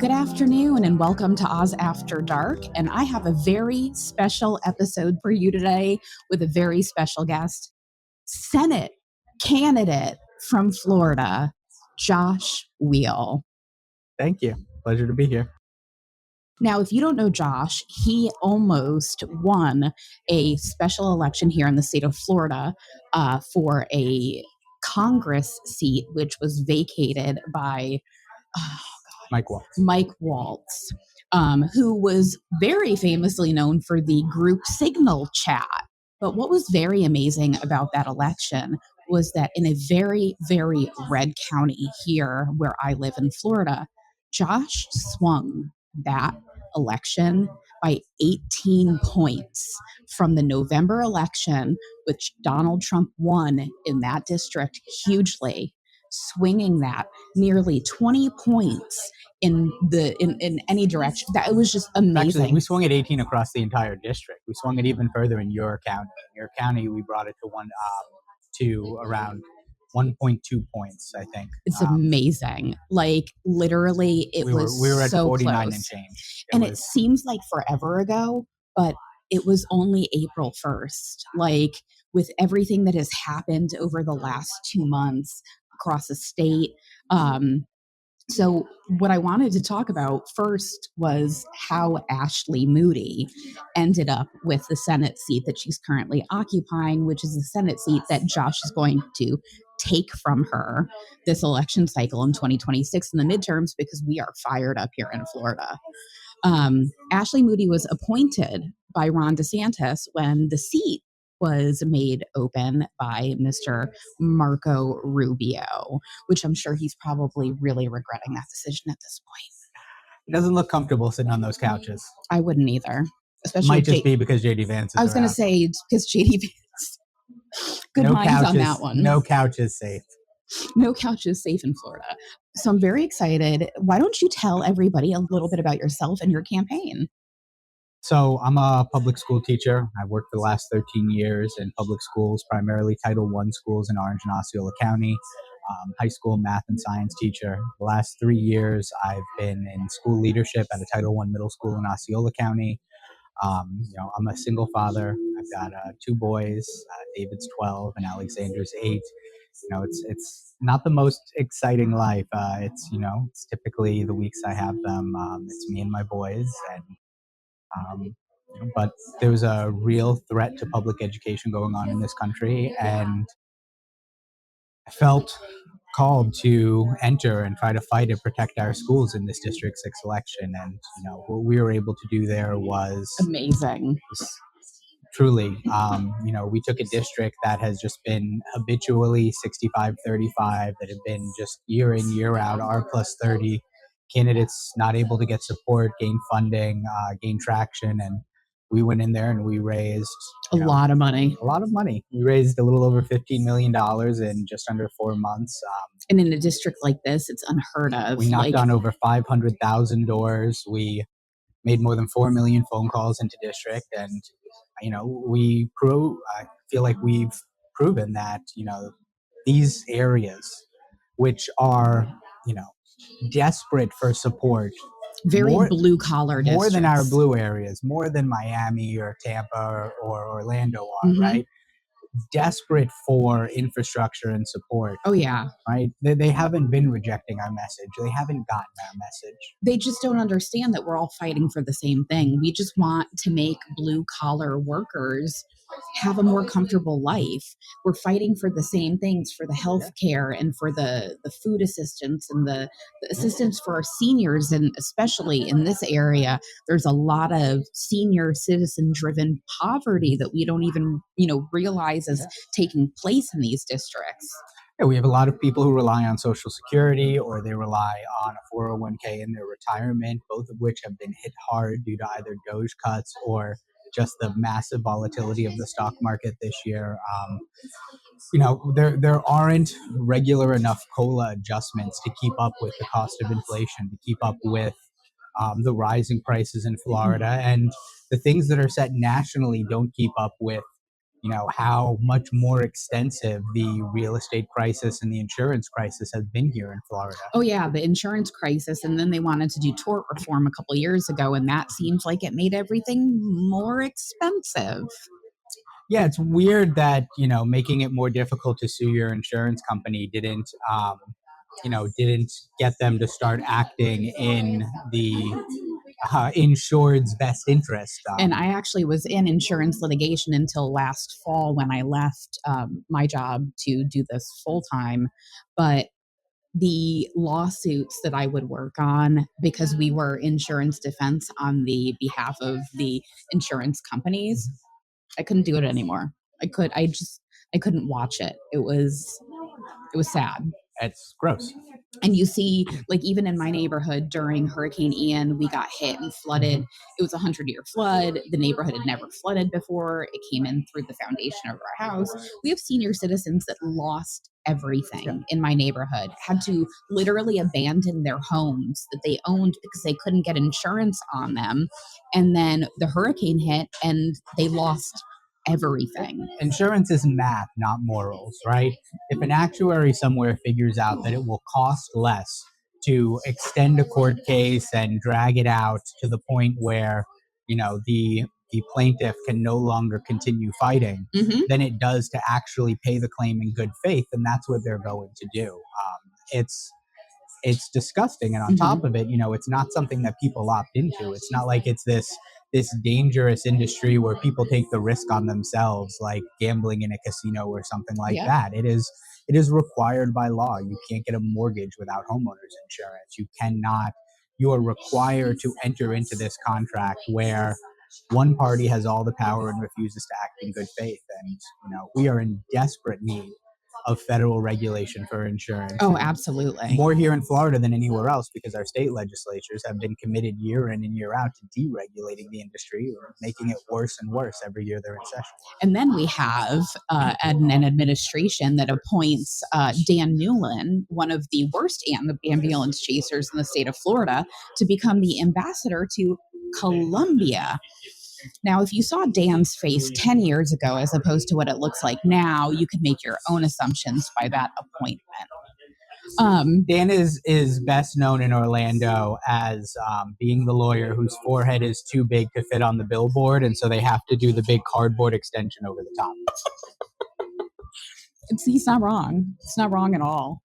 Good afternoon and welcome to Oz After Dark. And I have a very special episode for you today with a very special guest, Senate candidate from Florida, Josh Wheal. Thank you. Pleasure to be here. Now, if you don't know Josh, he almost won a special election here in the state of Florida for a Congress seat, which was vacated by Mike Waltz, who was very famously known for the group Signal chat. But what was very amazing about that election was that in a very, very red county here where I live in Florida, Josh swung that election by 18 points from the November election, which Donald Trump won in that district hugely, swinging that nearly 20 points in any direction. That it was just amazing. Actually, we swung at 18 across the entire district. We swung it even further in your county. In your county, we brought it to around 1.2 points, I think. It's amazing. Like literally, we were at so 49 close. And change. It seems like forever ago, but it was only April 1st. Like with everything that has happened over the last 2 months across the state. So what I wanted to talk about first was how Ashley Moody ended up with the Senate seat that she's currently occupying, which is the Senate seat that Josh is going to take from her this election cycle in 2026 in the midterms, because we are fired up here in Florida. Ashley Moody was appointed by Ron DeSantis when the seat was made open by Mr. Marco Rubio, which I'm sure he's probably really regretting that decision at this point. It doesn't look comfortable sitting on those couches. I wouldn't either. Especially might just be because JD Vance is I was going to say it's because JD Vance. Good minds couches, on that one. No couch is safe. No couch is safe in Florida. So I'm very excited. Why don't you tell everybody a little bit about yourself and your campaign? So I'm a public school teacher. I've worked for the last 13 years in public schools, primarily Title I schools in Orange and Osceola County, high school math and science teacher. The last 3 years, I've been in school leadership at a Title I middle school in Osceola County. I'm a single father. I've got 2 boys. David's 12 and Alexander's 8. It's not the most exciting life. It's typically the weeks I have them. It's me and my boys, but there was a real threat to public education going on in this country, and I felt called to enter and try to fight and protect our schools in this District 6 election. And, what we were able to do there was amazing. Truly, we took a district that has just been habitually 65-35, that have been just year in, year out, R plus 30 candidates not able to get support, gain funding, gain traction. And we went in there and we raised a lot of money. We raised a little over $15 million in just under 4 months. And in a district like this, it's unheard of. We knocked on over 500,000 doors. We made more than 4 million phone calls into district. And, I feel like we've proven that, these areas, which are, desperate for support, very blue collar districts, more than our blue areas, more than Miami or Tampa or Orlando are, right? Desperate for infrastructure and support. Oh, yeah. Right? They haven't been rejecting our message. They haven't gotten our message. They just don't understand that we're all fighting for the same thing. We just want to make blue collar workers have a more comfortable life. We're fighting for the same things, for the health care and for the food assistance and the assistance for our seniors. And especially in this area, there's a lot of senior citizen driven poverty that we don't even, realize is taking place in these districts. Yeah, we have a lot of people who rely on Social Security, or they rely on a 401k in their retirement, both of which have been hit hard due to either Doge cuts or just the massive volatility of the stock market this year. There aren't regular enough COLA adjustments to keep up with the cost of inflation, to keep up with the rising prices in Florida. And the things that are set nationally don't keep up with how much more extensive the real estate crisis and the insurance crisis has been here in Florida. Oh yeah, the insurance crisis, and then they wanted to do tort reform a couple years ago, and that seems like it made everything more expensive. Yeah, it's weird that making it more difficult to sue your insurance company didn't get them to start acting in the insured's best interest. And I actually was in insurance litigation until last fall when I left my job to do this full time. But the lawsuits that I would work on, because we were insurance defense on the behalf of the insurance companies, I couldn't do it anymore. I couldn't watch it. It was sad. It's gross. And you see, like, even in my neighborhood during Hurricane Ian, we got hit and flooded. It was a 100-year flood. The neighborhood had never flooded before. It came in through the foundation of our house. We have senior citizens that lost Yeah. everything in my neighborhood, had to literally abandon their homes that they owned because they couldn't get insurance on them. And then the hurricane hit and they lost everything. Insurance is math, not morals, right? If an actuary somewhere figures out that it will cost less to extend a court case and drag it out to the point where, the plaintiff can no longer continue fighting, Hmm. than it does to actually pay the claim in good faith, and that's what they're going to do. It's disgusting, and on top Hmm. of it, it's not something that people opt into. It's not like it's this dangerous industry where people take the risk on themselves, like gambling in a casino or something like Yep. that. It is required by law. You can't get a mortgage without homeowners insurance. You are required to enter into this contract where one party has all the power and refuses to act in good faith. And we are in desperate need of federal regulation for insurance, Oh, and absolutely. more here in Florida than anywhere else, because our state legislatures have been committed year in and year out to deregulating the industry, or making it worse and worse every year they're in session. And then we have an administration that appoints Dan Newlin, one of the worst ambulance chasers in the state of Florida, to become the ambassador to Colombia. Now, if you saw Dan's face 10 years ago as opposed to what it looks like now, you could make your own assumptions by that appointment. Dan is best known in Orlando as being the lawyer whose forehead is too big to fit on the billboard, and so they have to do the big cardboard extension over the top. He's not wrong. It's not wrong at all.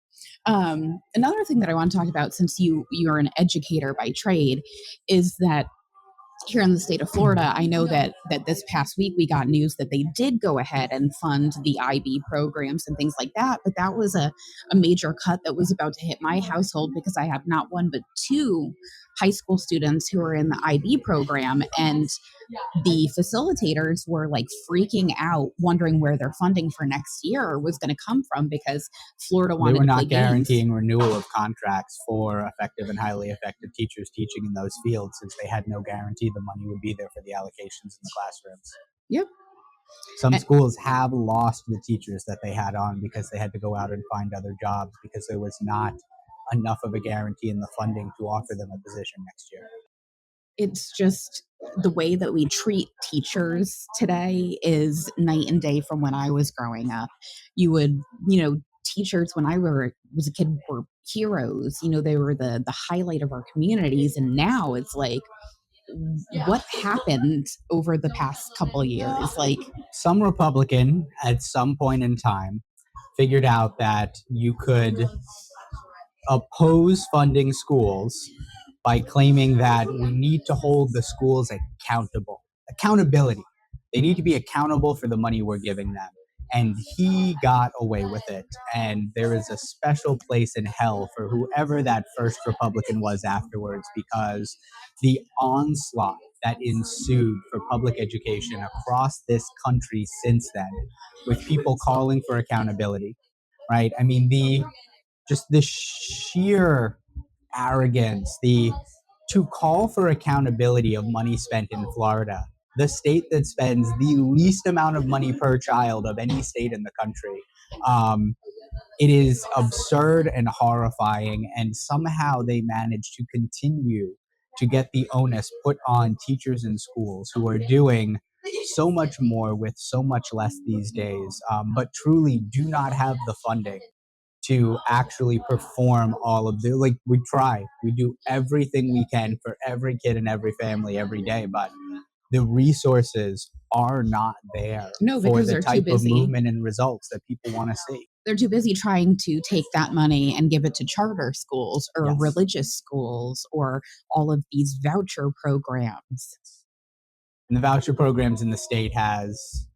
Another thing that I want to talk about, since you're an educator by trade, is that here in the state of Florida, I know that this past week we got news that they did go ahead and fund the IB programs and things like that. But that was a major cut that was about to hit my household, because I have not one but two high school students who are in the IB program. And the facilitators were like freaking out, wondering where their funding for next year was going to come from, because Florida They wanted were to play not games. guaranteeing renewal of contracts for effective and highly effective teachers teaching in those fields, since they had no guarantee the money would be there for the allocations in the classrooms. Yep. Some And schools have lost the teachers that they had on because they had to go out and find other jobs, because there was not enough of a guarantee in the funding to offer them a position next year. it's just the way that we treat teachers today is night and day from when I was growing up. You would, teachers when was a kid were heroes. They were the highlight of our communities, and now it's like, what happened over the past couple of years? Like, Some Republican at some point in time figured out that you could oppose funding schools by claiming that we need to hold the schools accountable. Accountability. They need to be accountable for the money we're giving them. And he got away with it. And there is a special place in hell for whoever that first Republican was afterwards, because the onslaught that ensued for public education across this country since then, with people calling for accountability, right? I mean, the sheer arrogance, the to call for accountability of money spent in Florida, the state that spends the least amount of money per child of any state in the country. Um, it is absurd and horrifying, and somehow they manage to continue to get the onus put on teachers in schools who are doing so much more with so much less these days, but truly do not have the funding to actually perform all of the, like, we try, we do everything we can for every kid and every family every day, but the resources are not there No, for because the they're too type of busy. movement and results that people want to see. They're too busy trying to take that money and give it to charter schools or Yes. religious schools or all of these voucher programs. And the voucher programs in the state has,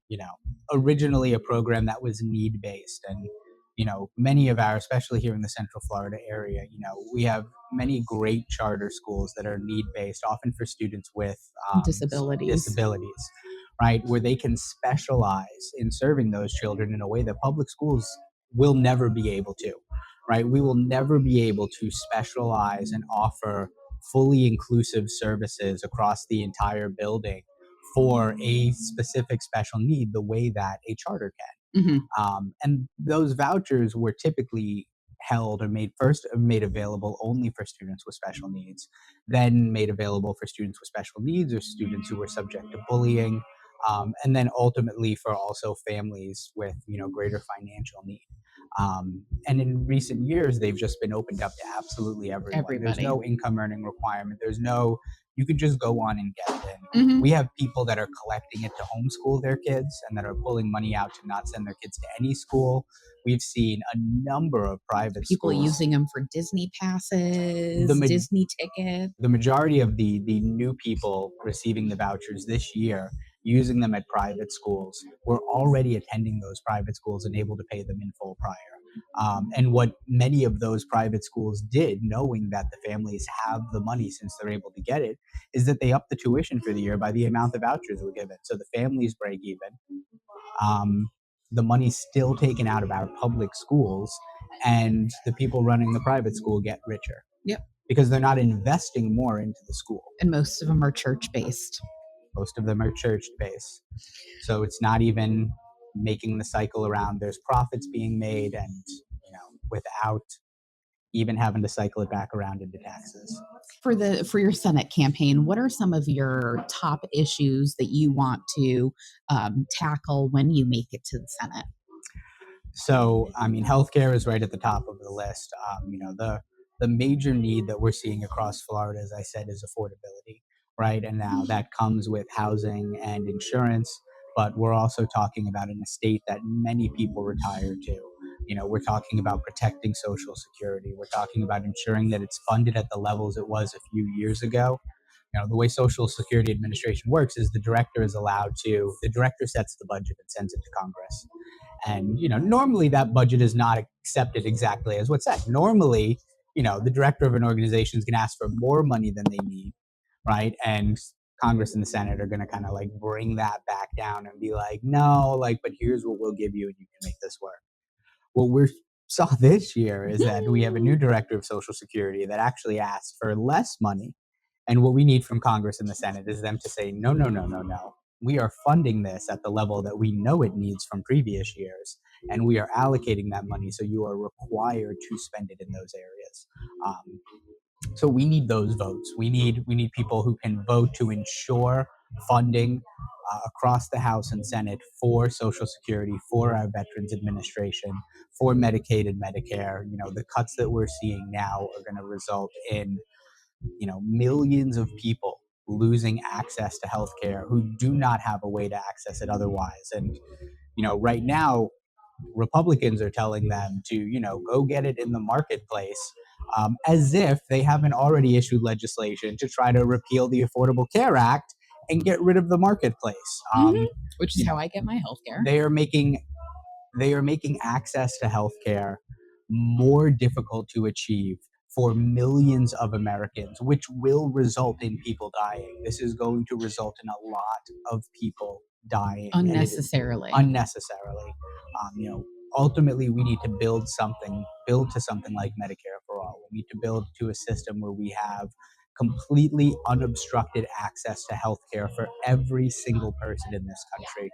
originally a program that was need based. And, many of our, especially here in the Central Florida area, we have many great charter schools that are need based, often for students with Disabilities. disabilities, right? Where they can specialize in serving those children in a way that public schools will never be able to, right? We will never be able to specialize and offer fully inclusive services across the entire building for a specific special need the way that a charter can. Mhm. And those vouchers were typically held or made available only for students with special needs, then made available for students with special needs or students who were subject to bullying, and then ultimately for also families with greater financial need. And in recent years, they've just been opened up to absolutely everyone. There's Everybody. no income earning requirement. There's no, you can just go on and get it in. Mhm. We have people that are collecting it to homeschool their kids and that are pulling money out to not send their kids to any school. We've seen a number of private People schools. using them for Disney The, passes, ma- Disney tickets. the majority of the new people receiving the vouchers this year, using them at private schools, were already attending those private schools and able to pay them in full prior. And what many of those private schools did, knowing that the families have the money since they're able to get it, is that they upped the tuition for the year by the amount the vouchers were given. So the families break even. Um, the money's still taken out of our public schools, and the people running the private school get richer Yep. because they're not investing more into the school. And most of them are church based. Most of them are church based. So it's not even making the cycle around. There's profits being made, and without even having to cycle it back around into taxes. For your Senate campaign, what are some of your top issues that you want to tackle when you make it to the Senate? So, I mean, healthcare is right at the top of the list. The major need that we're seeing across Florida, as I said, is affordability, right? And now that comes with housing and insurance, but we're also talking about an estate that many people retire to. We're talking about protecting Social Security. We're talking about ensuring that it's funded at the levels it was a few years ago. The way Social Security Administration works is the director sets the budget and sends it to Congress. And normally that budget is not accepted exactly as what's said. Normally, the director of an organization is going to ask for more money than they need, right? And Congress and the Senate are going to kind of like bring that back down and be like, no, like, but here's what we'll give you, and you can make this work. What we saw this year is that we have a new director of Social Security that actually asked for less money. And what we need from Congress and the Senate is them to say, no, no, no, no, no. We are funding this at the level that we know it needs from previous years, and we are allocating that money. So you are required to spend it in those areas. So we need those votes. We need people who can vote to ensure funding across the House and Senate for Social Security, for our Veterans Administration, for Medicaid and Medicare. The cuts that we're seeing now are going to result in millions of people losing access to healthcare who do not have a way to access it otherwise. And right now Republicans are telling them to, go get it in the marketplace, as if they haven't already issued legislation to try to repeal the Affordable Care Act and get rid of the marketplace. Mhm. Which is You how know, I get my healthcare. they are making access to healthcare more difficult to achieve for millions of Americans, which will result in people dying. This is going to result in a lot of people dying, and it is Unnecessarily. unnecessarily. Ultimately, we need to build to something like Medicare for all. We need to build to a system where we have completely unobstructed access to healthcare for every single person in this country.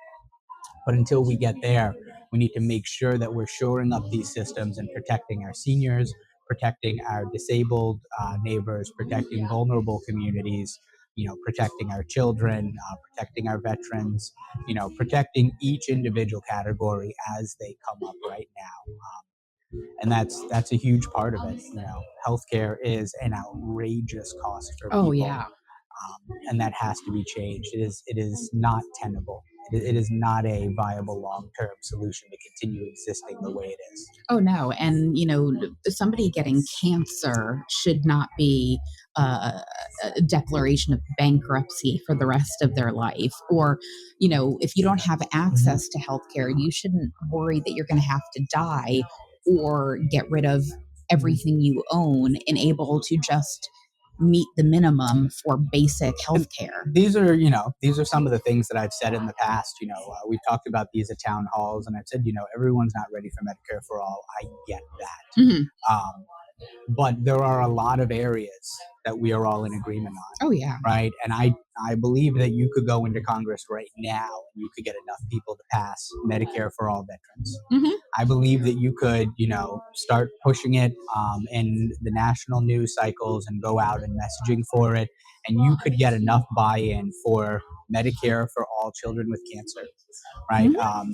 But until we get there, we need to make sure that we're shoring up these systems and protecting our seniors, protecting our disabled neighbors, protecting vulnerable communities. protecting our children, protecting our veterans, protecting each individual category as they come up right now. And that's a huge part of it. Healthcare is an outrageous cost for Oh, people, yeah. and that has to be changed. It is not tenable. It is not a viable long term solution to continue existing the way it is. Oh, no. And, somebody getting cancer should not be a declaration of bankruptcy for the rest of their life. Or, if you don't have Mhm. access to healthcare, you shouldn't worry that you're going to have to die or get rid of everything you own and able to just meet the minimum for basic And healthcare. these are some of the things that I've said in the past. We've talked about these at town halls, and I've said, everyone's not ready for Medicare for all. I get Hmm. that. But there are a lot of areas that we are all in agreement on, Oh, yeah. right? And I believe that you could go into Congress right now and you could get enough people to pass Medicare for all veterans. Hmm. I believe that you could, start pushing it in the national news cycles and go out and messaging for it, and you could get enough buy-in for Medicare for all children with cancer, right? Hmm.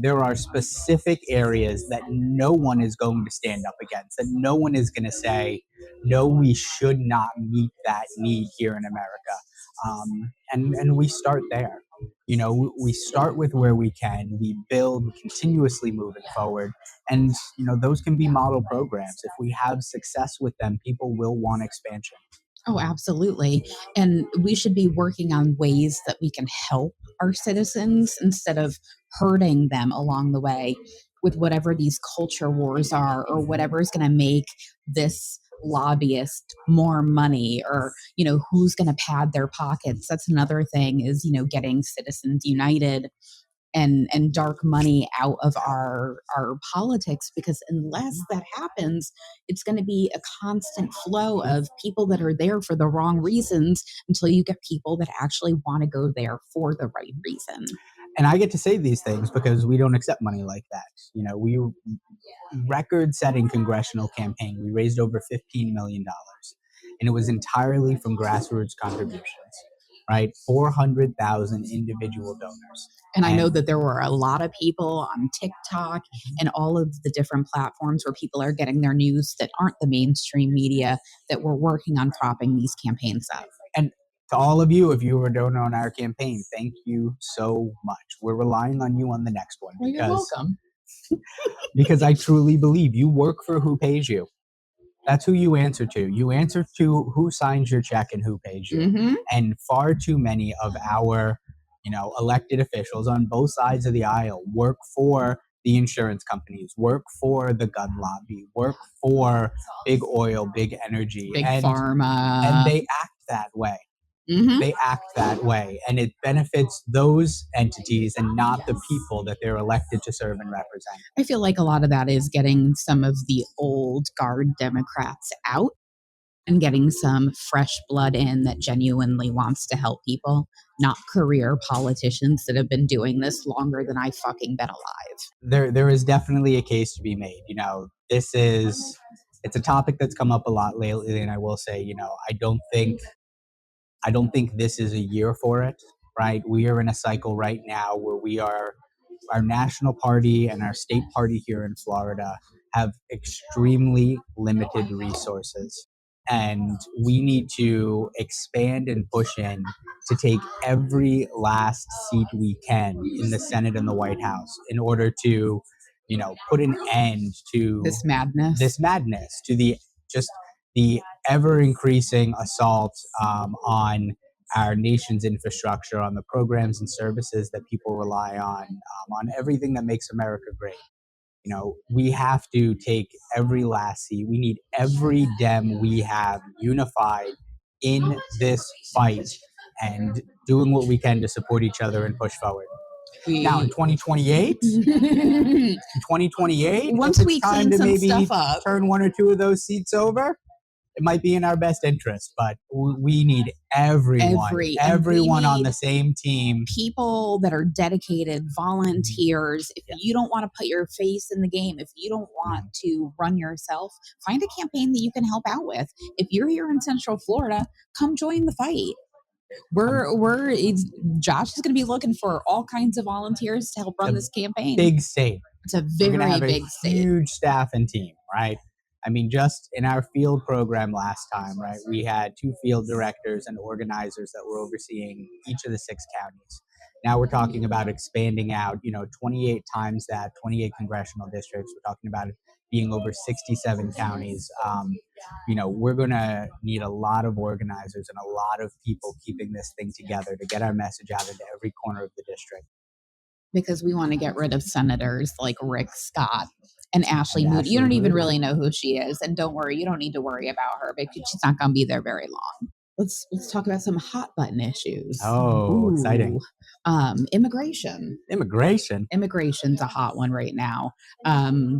There are specific areas that no one is going to stand up against, that no one is going to say, no, we should not meet that need here in America. And we start there. We start with where we can, we build continuously moving forward. And, those can be model programs. If we have success with them, people will want expansion. Oh, absolutely. And we should be working on ways that we can help our citizens instead of hurting them along the way with whatever these culture wars are or whatever is going to make this lobbyist more money or who's going to pad their pockets. That's another thing is getting citizens united and dark money out of our politics, because unless that happens, it's going to be a constant flow of people that are there for the wrong reasons until you get people that actually want to go there for the right reason. And I get to say these things because we don't accept money like that. We record-setting congressional campaign. We raised over $15 million, and it was entirely from grassroots contributions. Right, 400,000 individual donors. And I know And that there were a lot of people on TikTok and all of the different platforms where people are getting their news that aren't the mainstream media that were working on propping these campaigns up. and to all of you, if you were a donor on our campaign, thank you so much. We're relying on you on the next one Well, you're welcome. because I truly believe you work for who pays you. That's who you answer to. You answer to who signs your check and who pays you. Hmm. And far too many of our, elected officials on both sides of the aisle work for the insurance companies, work for the gun lobby, work for big oil, big energy, Big and pharma. they act that way. Hmm. They act that way, and it benefits those entities and not the people that they're elected to serve and represent. I feel like a lot of that is getting some of the old guard Democrats out and getting some fresh blood in that genuinely wants to help people, not career politicians that have been doing this longer than I fucking been alive. There is definitely a case to be made. It's a topic that's come up a lot lately, and I will say, I don't think this is a year for it. Right, we are in a cycle right now where our national party and our state party here in Florida have extremely limited resources. And we need to expand and push in to take every last seat we can in the Senate and the White House in order to, put an end to This madness. to the ever increasing assault on our nation's infrastructure, on the programs and services that people rely on everything that makes America great. We have to take every last seat. We need every Dem we have unified in this fight and doing what we can to support each other and push forward. Now in We 2028, once if it's we time clean to some maybe stuff up. turn one or two of those seats over, it might be in our best interest, but we need And we everyone on need the same team. people that are dedicated volunteers. If Yeah. you don't want to put your face in the game, if you don't want Mhm. to run yourself, find a campaign that you can help out with. If you're here in Central Florida, come join the fight. Um, Josh is going to be looking for all kinds of volunteers to help it's run a this campaign. big state. It's a We're going to very have a big state. huge staff and team, right? I mean, just in our field program last time, right, we had two field directors and organizers that were overseeing each of the 6 counties. Now we're talking about expanding out, 28 times that, 28 congressional districts. We're talking about it being over 67 counties. We're going to need a lot of organizers and a lot of people keeping this thing together to get our message out into every corner of the district. Because we want to get rid of senators like Rick Scott and Ashley And Moody. You Ashley don't even Moody. really know who she is, and don't worry, you don't need to worry about her because she's not going to be there very long. Let's talk about some hot button issues. Oh, Ooh, exciting. immigration. Immigration. Immigration's a hot one right now.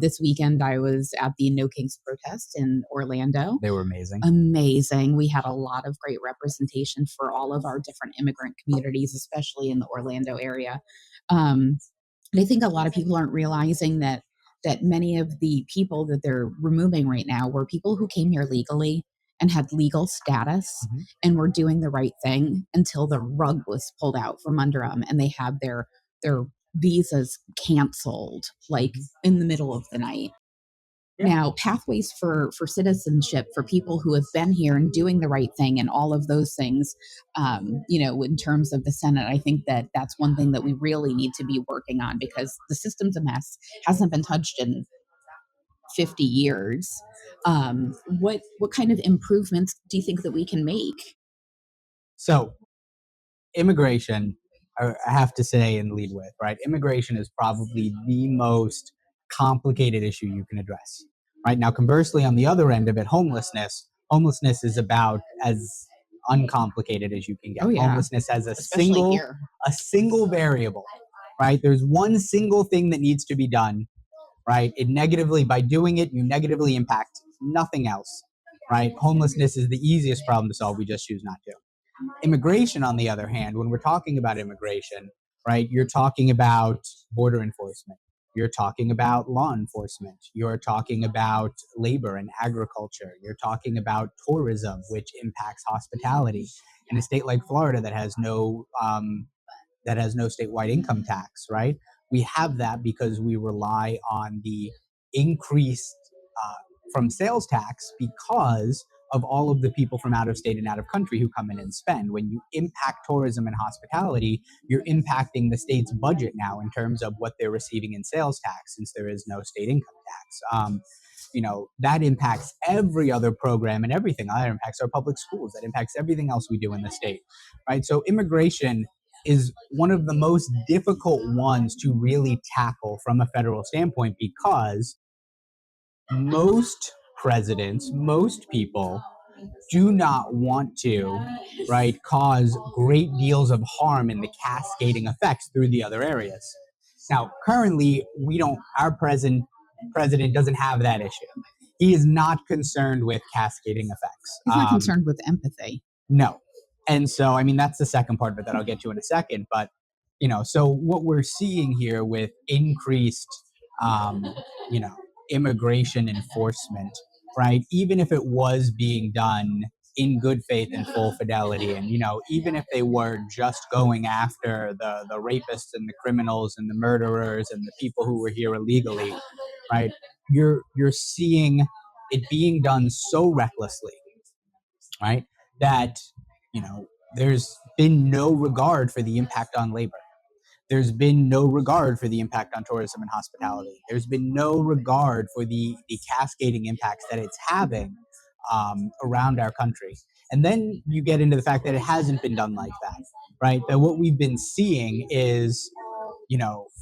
This weekend, I was at the No Kings protest in Orlando. They were amazing. Amazing. We had a lot of great representation for all of our different immigrant communities, especially in the Orlando area. Um, and I think a lot of people aren't realizing that many of the people that they're removing right now were people who came here legally and had legal status Mhm. and were doing the right thing until the rug was pulled out from under them and they had their visas canceled like Mhm. in the middle of the night. Yeah. Now, pathways for citizenship for people who have been here and doing the right thing and all of those things, in terms of the Senate, I think that that's one thing that we really need to be working on because the system's a mess, hasn't been touched in 50 years. What kind of improvements do you think that we can make? So immigration, I have to say and lead with, right? Immigration is probably the most complicated issue you can address. Right now, conversely, on the other end of it, homelessness is about as uncomplicated as you can get. Oh yeah, Homelessness has especially here. a single variable, right? There's one single thing that needs to be done, right? By doing it, you negatively impact nothing else, right? Homelessness is the easiest problem to solve. We just choose not to. Immigration, on the other hand, when we're talking about immigration, right, you're talking about border enforcement. You're talking about law enforcement. You're talking about labor and agriculture. You're talking about tourism, which impacts hospitality. In a state like Florida that has no statewide income tax, right? We have that because we rely on the increase uh, from sales tax because of all of the people from out of state and out of country who come in and spend. When you impact tourism and hospitality, you're impacting the state's budget now in terms of what they're receiving in sales tax, since there is no state income tax. That impacts every other program and everything. That impacts our public schools. That impacts everything else we do in the state, right? So immigration is one of the most difficult ones to really tackle from a federal standpoint because most presidents, most people do not want to, right, cause great deals of harm in the cascading effects through the other areas. Now, currently, our president doesn't have that issue. He is not concerned with cascading effects. He's not concerned with empathy. No. And so, I mean, that's the second part of it that I'll get to in a second. But, so what we're seeing here with increased, um, you know, immigration enforcement, right? Even if it was being done in good faith and full fidelity, and, even if they were just going after the rapists and the criminals and the murderers and the people who were here illegally, right? You're seeing it being done so recklessly, right? That, there's been no regard for the impact on labor. There's been no regard for the impact on tourism and hospitality. There's been no regard for the cascading impacts that it's having around our country. And then you get into the fact that it hasn't been done like that, right? That what we've been seeing is,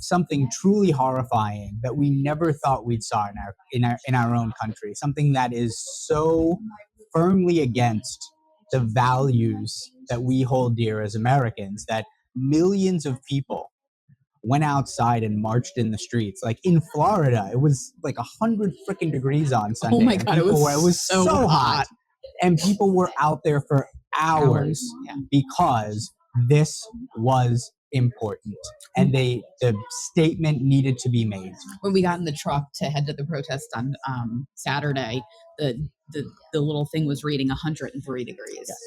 something truly horrifying that we never thought we'd saw in our own country. Something that is so firmly against the values that we hold dear as Americans, that millions of people went outside and marched in the streets. Like in Florida, it was like 100 freaking degrees on Oh Sunday, my and god, it was it was so so hot. hot. and people were out there for hours Yeah. because this was important, and the statement needed to be made. When we got in the truck to head to the protest on Saturday, the little thing was reading 103 degrees Yes.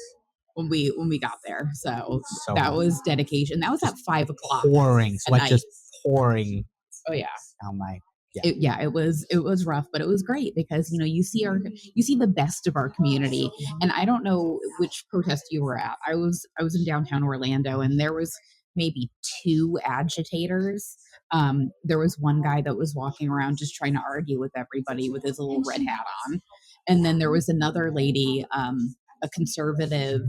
when we got there. So So that hot. was dedication. That was Just at 5 o'clock pouring at sweat, night. just pouring Oh yeah. down my It was rough, but it was great because you see the best of our community. And I don't know which protest you were at. I was in downtown Orlando, and there was maybe two agitators. There was one guy that was walking around just trying to argue with everybody with his little red hat on, and then there was another lady, a conservative,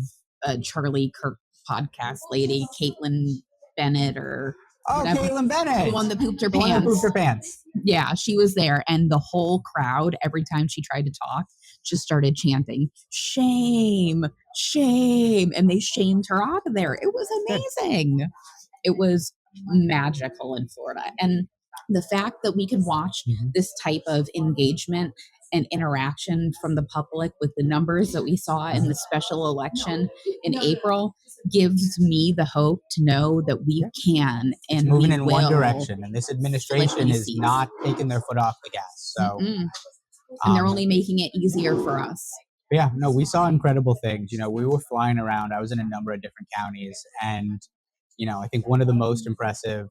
Charlie Kirk podcast lady, Caitlin Bennett or Oh, whatever, Caitlin Bennett, the one that pooped her the one that pants. pooped her pants. Yeah, she was there, and the whole crowd, every time she tried to talk, just started chanting, "Shame, shame," and they shamed her out of there. It was amazing. It was magical in Florida. And the fact that we can watch this type of engagement and interaction from the public with the numbers that we saw in the special election in April gives me the hope to know that we can It's and moving we in one will direction, and this administration is seats. not taking their foot off the gas. So, And they're only making it easier for us. yeah, no, we saw incredible things. We were flying around. I was in a number of different counties, and I think one of the most impressive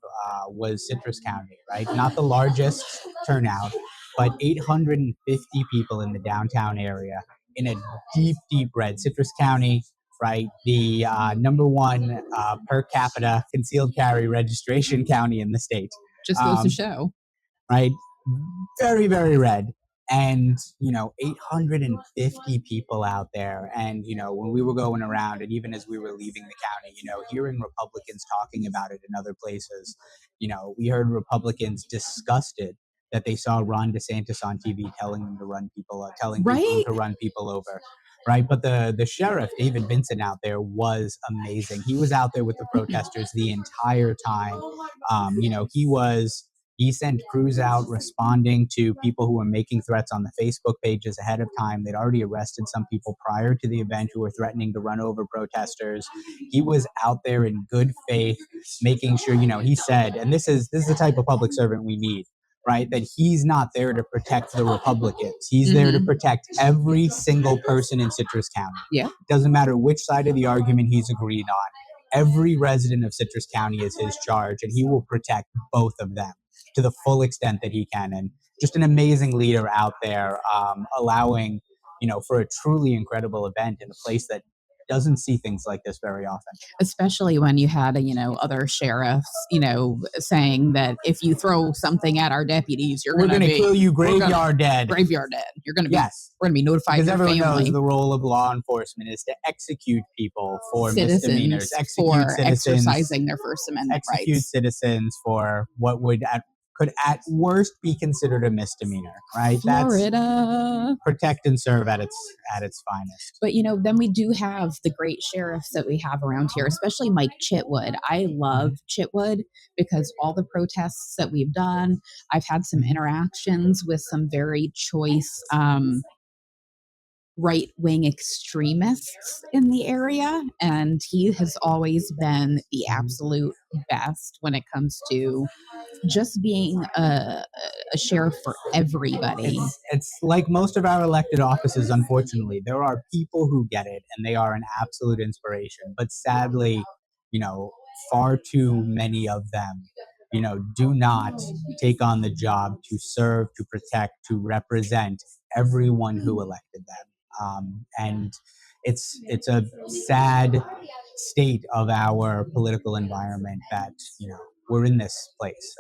was Citrus County, right? Not the largest turnout, but 850 people in the downtown area in a deep, deep red. Citrus County, right? The number one per capita concealed carry registration county in the state. Just goes to show. Right? Very, very red. And 850 people out there. And when we were going around, and even as we were leaving the county, hearing Republicans talking about it in other places, we heard Republicans disgusted that they saw Ron DeSantis on TV telling them to run people, telling people Right? to run people over. Right, but the sheriff David Vincent out there was amazing. He was out there with the protesters the entire time. He sent crews out responding to people who were making threats on the Facebook pages ahead of time. They'd already arrested some people prior to the event who were threatening to run over protesters. He was out there in good faith, making sure, he said, and this is the type of public servant we need, right? That he's not there to protect the Republicans. He's there to protect every single person in Citrus County. Yeah. Doesn't matter which side of the argument he's agreed on. Every resident of Citrus County is his charge, and he will protect both of them to the full extent that he can. And just an amazing leader out there, allowing, for a truly incredible event in a place that doesn't see things like this very often. Especially when you had, other sheriffs, saying that if you throw something at our deputies, we're going to kill you graveyard dead. Graveyard dead. You're going to be, yes. We're going to be notified. Because your everyone family. knows the role of law enforcement is to execute people for citizens misdemeanors, for exercising their First Amendment execute rights. citizens for what could at worst be considered a misdemeanor, right? Florida. That's protect and serve at its finest. But then we do have the great sheriffs that we have around here, especially Mike Chitwood. I love Chitwood because all the protests that we've done, I've had some interactions with some very choice right-wing extremists in the area, and he has always been the absolute best when it comes to just being a sheriff for everybody. It's like most of our elected offices, unfortunately. There are people who get it, and they are an absolute inspiration. But sadly, far too many of them, do not take on the job to serve, to protect, to represent everyone who elected them. And it's a sad state of our political environment that we're in this place.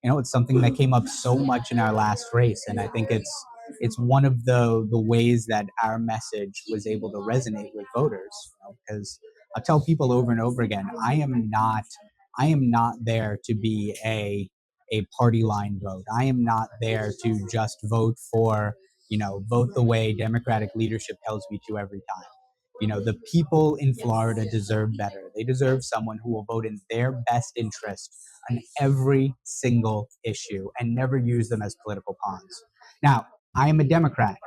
It's something that came up so much in our last race, and I think it's one of the ways that our message was able to resonate with voters. Because I'll tell people over and over again, I am not there to be a party line vote. I am not there to just vote for vote the way Democratic leadership tells me to every time. The people in Florida deserve better. They deserve someone who will vote in their best interest on every single issue and never use them as political pawns. Now, I am a Democrat.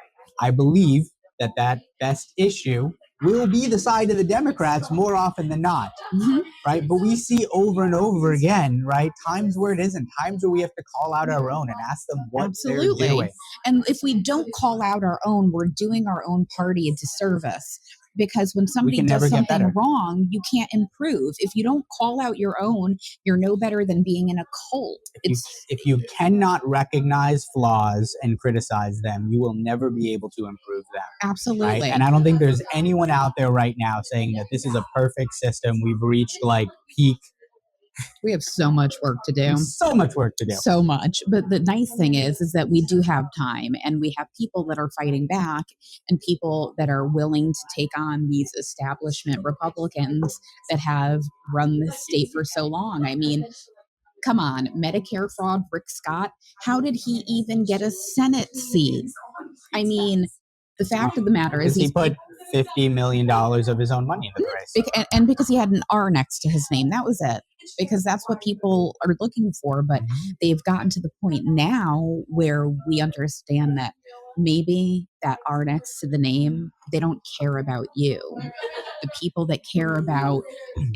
I believe that best issue will be the side of the Democrats more often than not. Mhm. Right? But we see over and over again, right? Times where it isn't, times where we have to call out our own and ask them what they're Absolutely. doing. And if we don't call out our own, we're doing our own party a disservice because when We somebody can does never get something better. wrong, you can't improve. If you don't call out your own, you're no better than being in a cult. If you cannot recognize flaws and criticize them, you will never be able to improve them. Right? Absolutely. And I don't think there's anyone out there right now saying that this is a perfect system. We've reached like peak. We have so much work to do. So much work to do. So much. But the nice thing is that we do have time and we have people that are fighting back and people that are willing to take on these establishment Republicans that have run this state for so long. I mean, come on, Medicare fraud, Rick Scott, how did he even get a Senate seat? I mean, the fact of the matter is Because he put $50 million of his own money into the race. and because he had an R next to his name, that was it. Because that's what people are looking for. But they've gotten to the point now where we understand that maybe that R next to the name, they don't care about you. The people that care about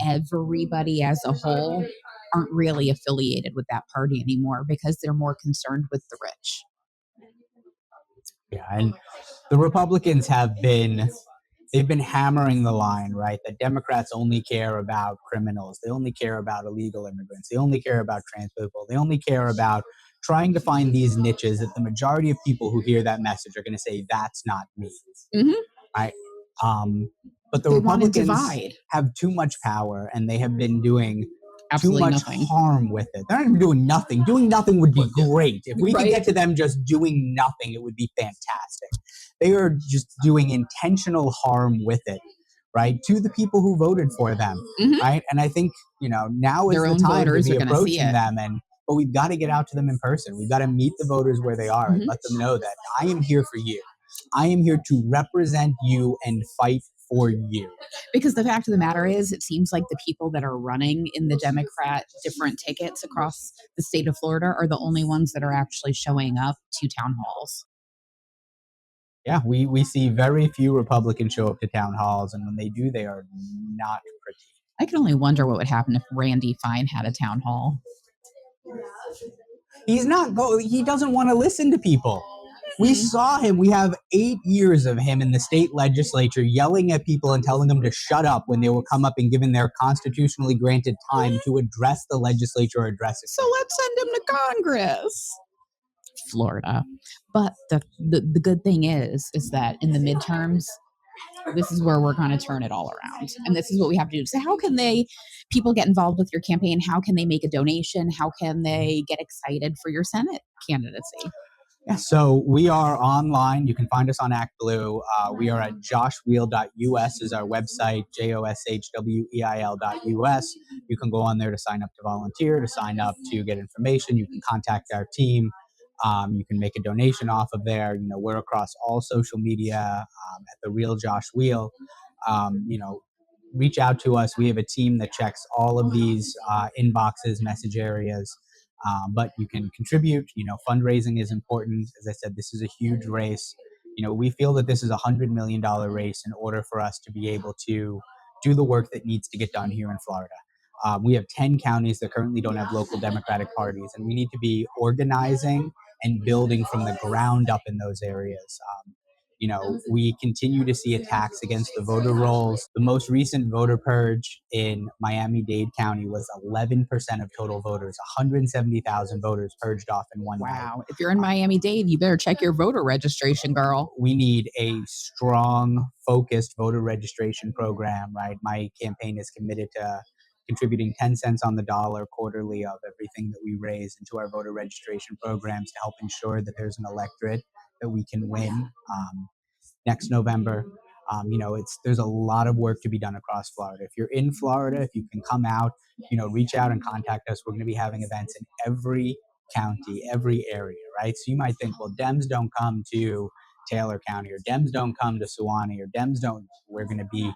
everybody as a whole aren't really affiliated with that party anymore because they're more concerned with the rich. Yeah, and the Republicans they've been hammering the line, right? That Democrats only care about criminals. They only care about illegal immigrants. They only care about trans people. They only care about trying to find these niches that the majority of people who hear that message are going to say, that's not me. Mm-hmm. Right? But the They want to Republicans divide. have too much power and they have been doing too Absolutely much nothing. harm with it. They're not even doing nothing. Doing nothing would be great. If we could Right. get to them just doing nothing, it would be fantastic. They are just doing intentional harm with it, right? To the people who voted for them, Mhm. right? And I think, now is Their the own time to voters be are gonna see approaching it. them but we've got to get out to them in person. We've got to meet the voters where they are and Mhm. let them know that I am here for you. I am here to represent you and fight for you. Because the fact of the matter is, it seems like the people that are running in the Democrat different tickets across the state of Florida are the only ones that are actually showing up to town halls. Yeah, we see very few Republicans show up to town halls, and when they do, they are not pretty. I can only wonder what would happen if Randy Fine had a town hall. He doesn't want to listen to people. We saw him. We have 8 years of him in the state legislature yelling at people and telling them to shut up when they will come up and given their constitutionally granted time to address the legislature or address it. So let's send him to Congress. Florida. But the good thing is that in the midterms, this is where we're going to turn it all around. And this is what we have to do. So how can people get involved with your campaign? How can they make a donation? How can they get excited for your Senate candidacy? Yeah, so we are online. You can find us on ActBlue. We are at joshwheal.us is our website, joshweil.us. You can go on there to sign up to volunteer, to sign up to get information. You can contact our team. You can make a donation off of there. We're across all social media at the Real Josh Wheal. Reach out to us. We have a team that checks all of these inboxes, message areas. But you can contribute. Fundraising is important. As I said, this is a huge race. We feel that this is $100 million race in order for us to be able to do the work that needs to get done here in Florida. We have 10 counties that currently don't have local Democratic parties, and we need to be organizing and building from the ground up in those areas. We continue to see attacks against the voter rolls. The most recent voter purge in Miami-Dade County was 11% of total voters, 170,000 voters purged off in one night. Wow. If you're in Miami-Dade, you better check your voter registration, girl. We need a strong, focused voter registration program, right? My campaign is committed to contributing 10 cents on the dollar quarterly of everything that we raise into our voter registration programs to help ensure that there's an electorate that we can win next November. There's a lot of work to be done across Florida. If you're in Florida, if you can come out, reach out and contact us. We're going to be having events in every county, every area, right? So you might think, well, Dems don't come to Taylor County, or Dems don't come to Suwannee, or Dems don't. We're going to be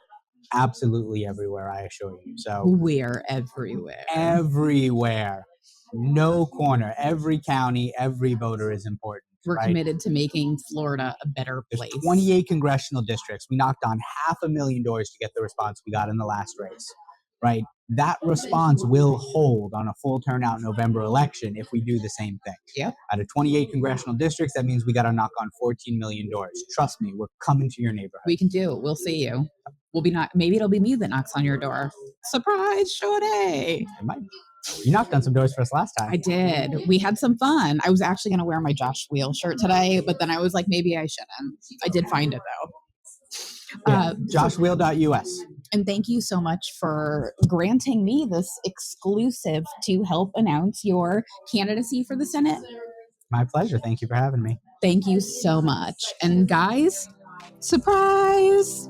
absolutely everywhere, I assure you. So we're everywhere. Everywhere. No corner. Every county, every voter is important. We're right? committed to making Florida a better There's place. 28 congressional districts. We knocked on 500,000 doors to get the response we got in the last race, right? That response will hold on a full turnout November election if we do the same thing. Yep. Out of 28 congressional districts, that means we got to knock on 14 million doors. Trust me, we're coming to your neighborhood. We can do it. We'll see you. We'll be not. Maybe it'll be me that knocks on your door. Surprise, Shorty. It might. You knocked on some doors for us last time. I did. We had some fun. I was actually going to wear my Josh Wheal shirt today, but then I was like, maybe I shouldn't. I did find it though. Yeah, joshwheal.us. And thank you so much for granting me this exclusive to help announce your candidacy for the Senate. My pleasure. Thank you for having me. Thank you so much. And guys, surprise!